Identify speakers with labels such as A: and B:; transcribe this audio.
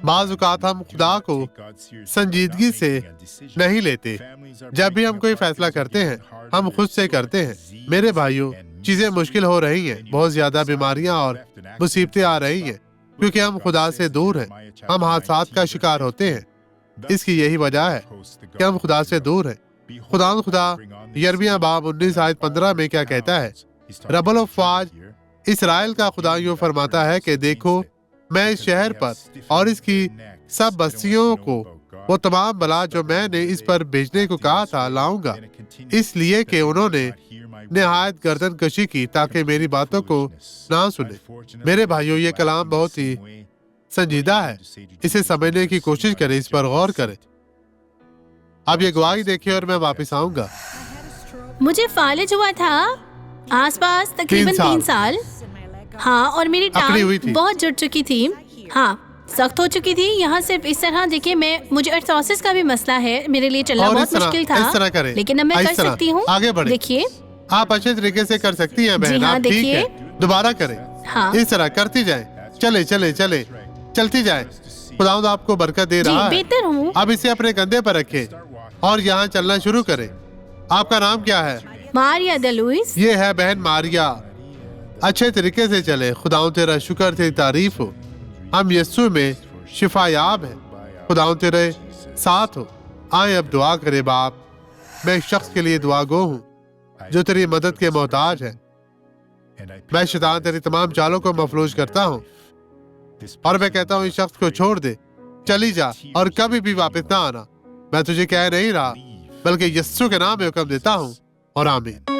A: بعض اوقات ہم خدا کو سنجیدگی سے نہیں لیتے۔ جب بھی ہم کوئی فیصلہ کرتے ہیں ہم خود سے کرتے ہیں۔ میرے بھائیوں، چیزیں مشکل ہو رہی ہیں، بہت زیادہ بیماریاں اور مصیبتیں آ رہی ہیں کیونکہ ہم خدا سے دور ہیں۔ ہم حادثات کا شکار ہوتے ہیں۔ اس کی یہی وجہ ہے کہ ہم خدا سے دور ہیں۔ خدا یرمیہ باب 19 آیت 15 میں کیا کہتا ہے؟ رب الافواج اسرائیل کا خدا یوں فرماتا ہے کہ دیکھو، میں اس شہر پر اور اس کی سب بستیوں کو وہ تمام بلا جو میں نے اس پر بھیجنے کو کہا تھا لاؤں گا، اس لیے کہ انہوں نے نہایت گردن کشی کی تاکہ میری باتوں کو نہ سنے۔ میرے بھائیوں، یہ کلام بہت ہی سنجیدہ ہے۔ اسے سمجھنے کی کوشش کریں، اس پر غور کریں۔ اب یہ گواہی دیکھیں اور میں واپس آؤں گا۔
B: مجھے فالج ہوا تھا آس پاس تقریباً 3 سال۔ ہاں، اور میری
A: اکڑی ہوئی
B: ٹانگ
A: تھی۔
B: بہت جڑ چکی تھی۔ ہاں، سخت ہو چکی تھی۔ یہاں صرف اس طرح دیکھیں، مجھے ارتھروسس کا بھی مسئلہ ہے۔ میرے لیے چلنا
A: اور
B: بہت مشکل تھا،
A: اس طرح کریں،
B: لیکن اب میں کر
A: اس طرح
B: سکتی ہوں۔
A: آگے بڑھیں۔
B: دیکھیے،
A: آپ اچھے طریقے سے کر سکتی ہیں بہن۔
B: جی ہاں،
A: آپ ٹھیک
B: دیکھیے۔
A: ہے، دوبارہ کریں۔
B: ہاں
A: اس طرح کرتی جائیں، چلے چلتی جائیں۔ خداوند آپ کو برکت دے
B: جی،
A: رہا ہے۔
B: بہتر ہوں۔
A: اب اسے اپنے کندھے پر رکھیں اور یہاں چلنا شروع کریں۔ آپ کا نام کیا ہے؟
B: ماریا دلوئس۔
A: یہ ہے بہن ماریا۔ اچھے طریقے سے چلے۔ خداوند تیرا شکر، تیری تعریف ہو۔ ہم یسوع میں شفا یاب ہیں۔ خداوند تیرے ساتھ ہو۔ آئیں اب دعا کرے۔ باپ، میں ایک شخص کے لیے دعا گو ہوں جو تیری مدد کے محتاج ہے۔ میں شیطان تیری تمام چالوں کو مفلوج کرتا ہوں اور میں کہتا ہوں اس شخص کو چھوڑ دے، چلی جا اور کبھی بھی واپس نہ آنا۔ میں تجھے کہہ نہیں رہا بلکہ یسوع کے نام میں حکم دیتا ہوں اور آمین۔